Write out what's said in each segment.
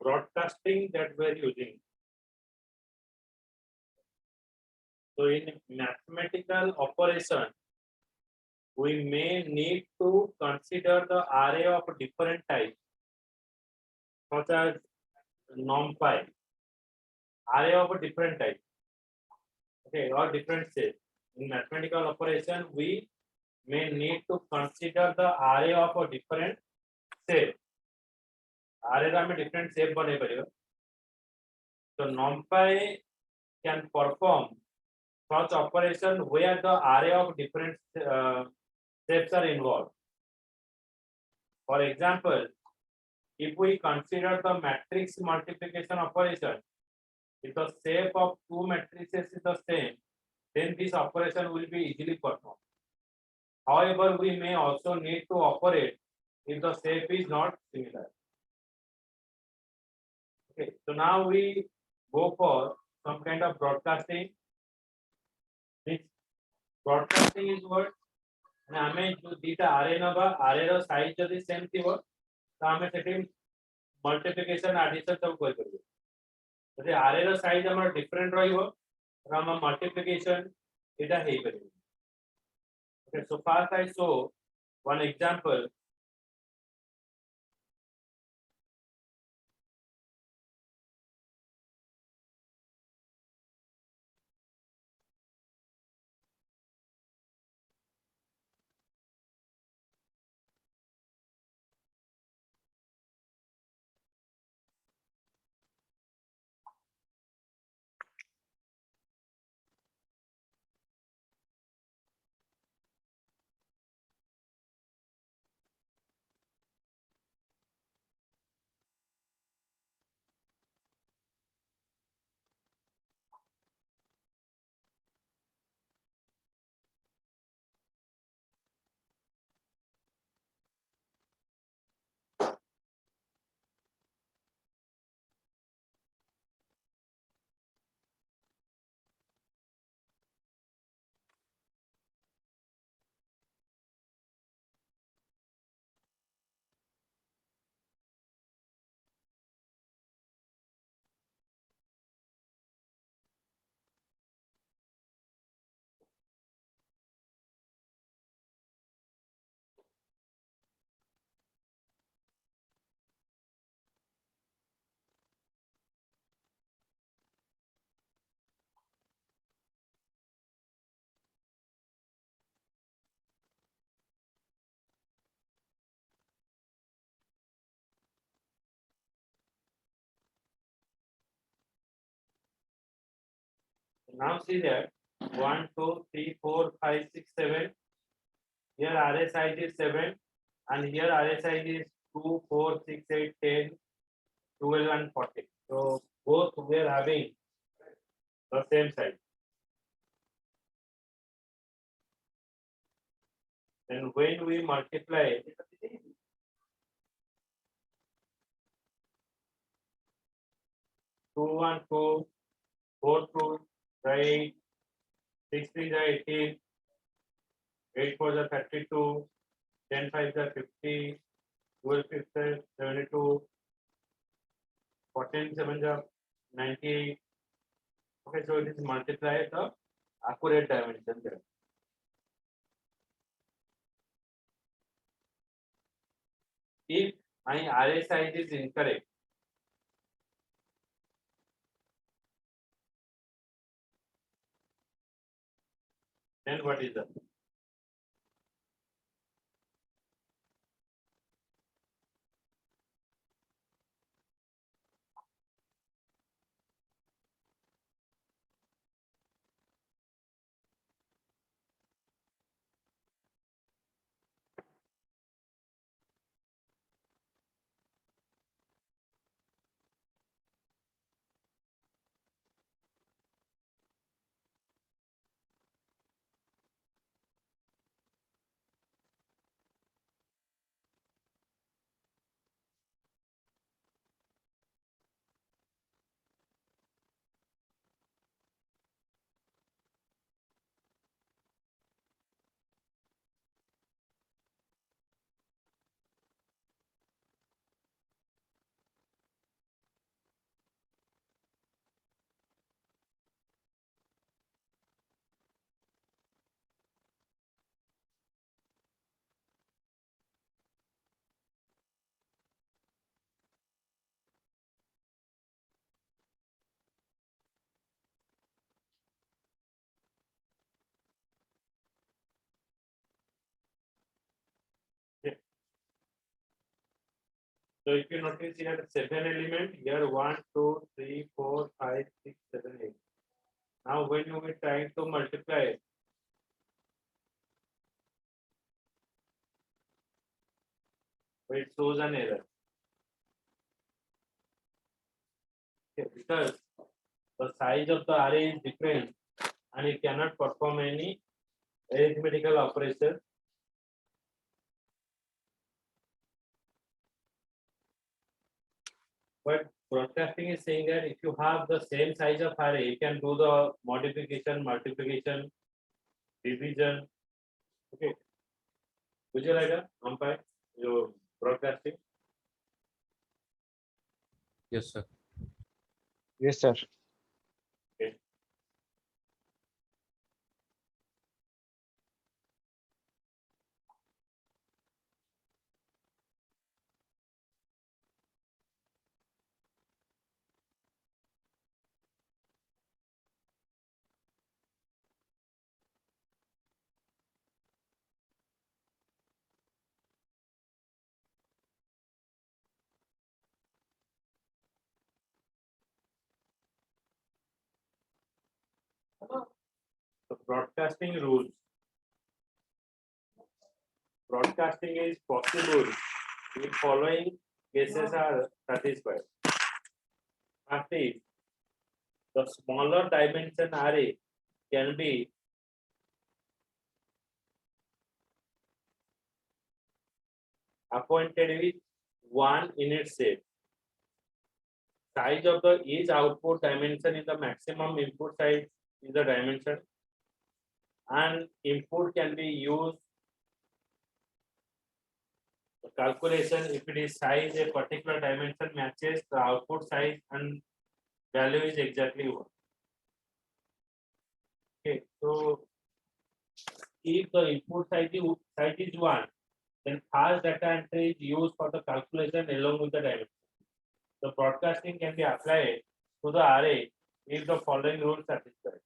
broadcasting that we're using. So in mathematical operation, we may need to consider the array of different types, such as numpy, array of different types, okay, or different shapes. In mathematical operation, we may need to consider the array of a different shape. Array में different shape बने परियो. So numpy can perform such operation where the array of different shapes are involved. For example, if we consider the matrix multiplication operation, if the shape of two matrices is the same, then this operation will be easily performed. However, we may also need to operate if the shape is not similar. Okay, so now we go for some kind of broadcasting. This broadcasting is what? हमें जो दीटा array नबा array रो size जदी same थिबो तो हमें सेठी multiplication addition सब कोई करियो. जदी array रो size हमर different रहिबो तो हम multiplication एटा हेई करियो. Okay, so first I show one example. Now see that 1, 2, 3, 4, 5, 6, 7. Here array size is 7 and here array size is 2, 4, 6, 8, 10, 12 and 14. So both we are having the same size. And when we multiply 2 and 2, 4 2, 8, 6 3 18, 8 4 is 32, 10 5 is 50, 12 5 is 72, 14 7 is 98. Okay, so it is multiply the accurate dimension there. If my array size is incorrect, then what is that? So if you notice here 7 element, here 1, 2, 3, 4, 5, 6, 7, 8. Now when you will try to multiply, it shows an error. Okay, because the size of the array is different and it cannot perform any arithmetical operation. But broadcasting is saying that if you have the same size of array, you can do the modification, multiplication, division. Okay. Would you like a umpire? Your broadcasting? Yes, sir. Yes, sir. Okay. The broadcasting rules. Broadcasting is possible if following cases are satisfied. First is the smaller dimension array can be appointed with 1 in its set. Size of the each output dimension is the maximum input size is the dimension, and input can be used the calculation if it is size a particular dimension matches the output size and value is exactly 1. Okay, so if the input size is 1, then first data entry is used for the calculation along with the dimension. The broadcasting can be applied to the array if the following rules satisfied.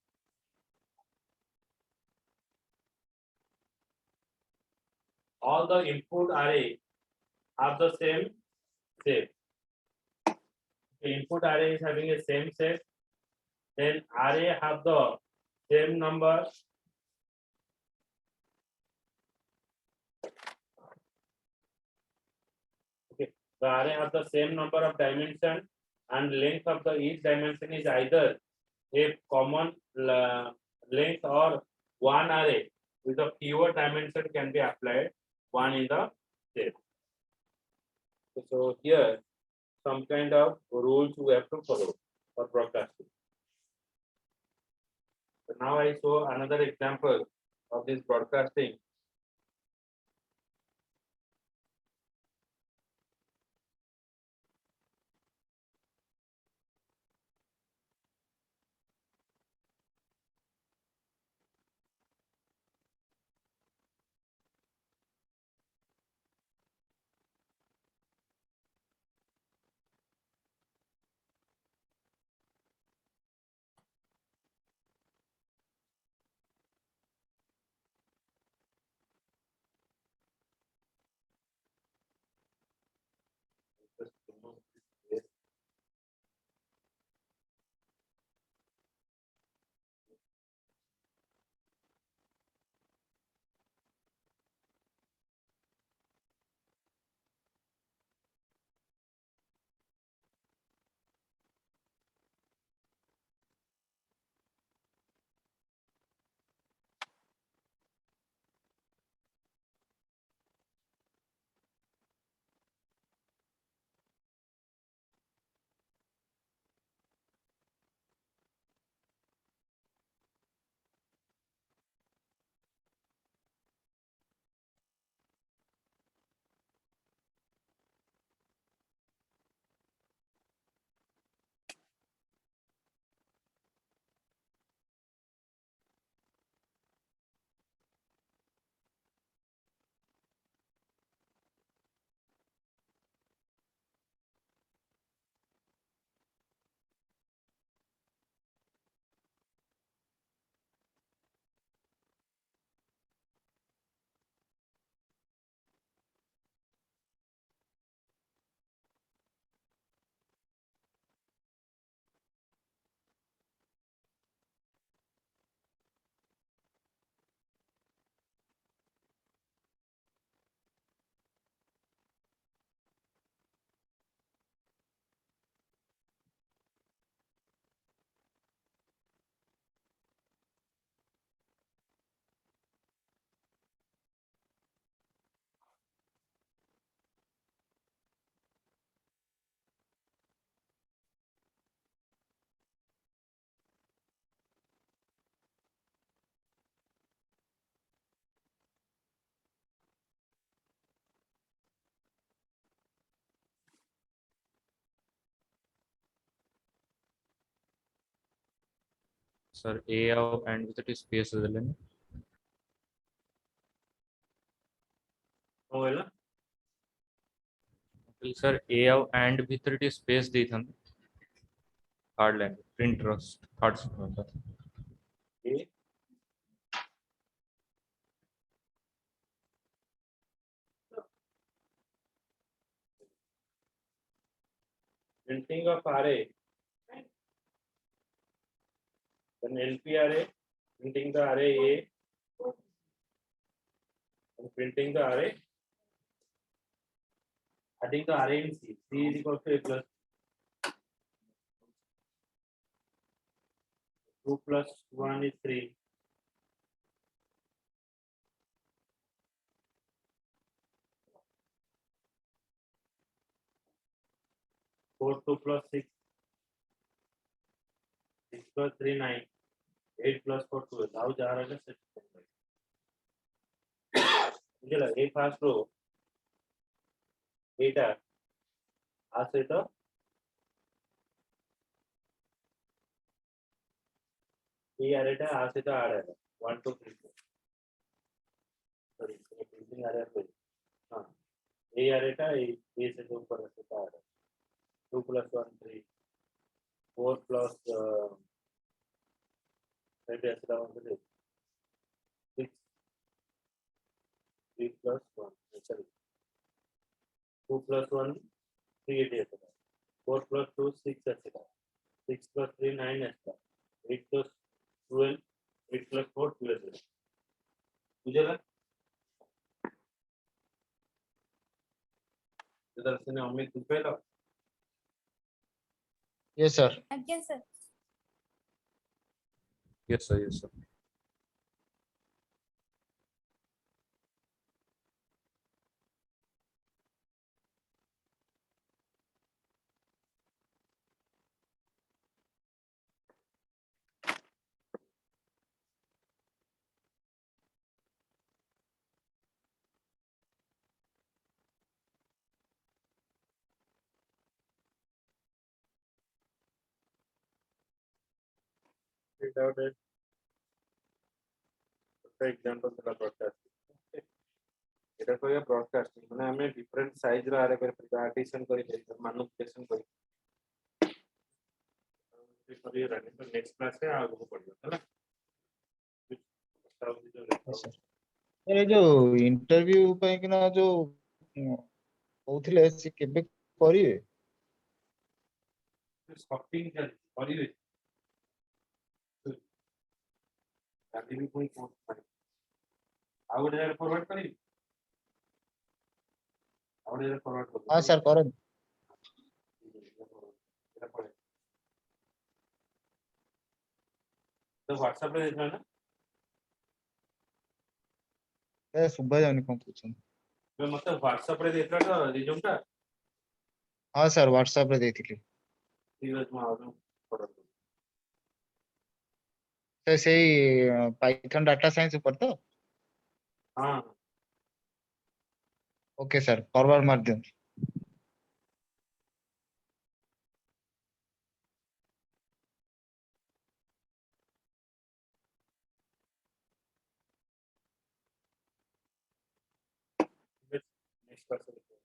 All the input array have the same set. The input array is having a same set, then array have the same number. Okay, the array have the same number of dimension and length of the each dimension is either a common length or one array with a fewer dimension can be applied one in the set. So here some kind of rules we have to follow for broadcasting. So now I show another example of this broadcasting. Sir ए ଆଉ and ଭିତରେ space ଦେଲେନି। କଣ କହିଲ? Sir ए ଆଉ and ଭିତରେ ଟିକେ ସ୍ପେସ୍ ଦେଇଥାନ୍ତେ third line printer third A printing of array, then LP array, printing the array A, and printing the array, adding the array in C. C is equal to A plus 2 plus 1 is 3. 4 2 plus 6, 6 plus 3 9, 8 plus 4 12. Now jar है set मुझे लगा A fast row 8 है आज से तो B array है आज से तो आ रहा है 1 2 3 सॉरी printing array पे हाँ A array था A से तो ऊपर से आ रहा है 2 plus 1 3 4 plus maybe ऐसा होगा 6 3 plus 1 sorry 2 plus 1 3 8 ऐसा 4 plus 2 6 ऐसा 6 plus 3 9 ऐसा 8 plus 12 8 plus 4 12 मुझे लगा इधर से ने अमित दुपे लो Yes, sir. Again, sir. yes sir without it for example the broadcast এটা কইয়া ব্রডকাস্টিং মানে আমি ডিফরেন্ট সাইজ ର আরে করে পার্টিশন କରି ମ୍ୟାନିପୁଲେସନ କରି କରିବାନି ତ ନେକ୍ସଟ କ୍ଲାସ ରେ ଆଗକୁ ପଢିବା ହେଲା Yes, sir. ଏ ଯୋଉ ଇଣ୍ଟରଭ୍ୟୁ ପାଇଁ କିନା ଯୋଉ କହୁଥିଲେ ସେ କେବେ କରିବେ? ସପିଂ କରିବେ କାଲି ବି ପୁଣି କଣ ଆଉ ଗୋଟେ ଜାଗାରେ ଫରୱାର୍ଡ କରିବି ଆଉ ଗୋଟେ ଜାଗାରେ ଫରୱାର୍ଡ କରିବି ହଁ ସାର୍ କରନ୍ତୁ। तो WhatsApp ରେ ଦେଇଥିଲା ନା ଏ ଶୁଭା ଯାଉନି କଣ କହୁଛନ୍ତି। ଏବେ ମତେ WhatsApp ରେ ଦେଇଥିଲା ତ ରିଜ୍ୟୁମ ଟା ହଁ ସାର୍ ହ୍ୱାଟ୍ସଆପ ରେ ଦେଇଥିଲି। ଠିକ ଅଛି ମୁଁ ଆଉ ଫରୱାର୍ଡ କରିବି ସାର୍ ସେଇ ପାଇଥନ ଡାଟା ସାଇନ୍ସ ଉପରେ ତ? ହଁ ଓକେ ସାର୍ ଫରୱାର୍ଡ ମାରି ଦିଅନ୍ତୁ। Next class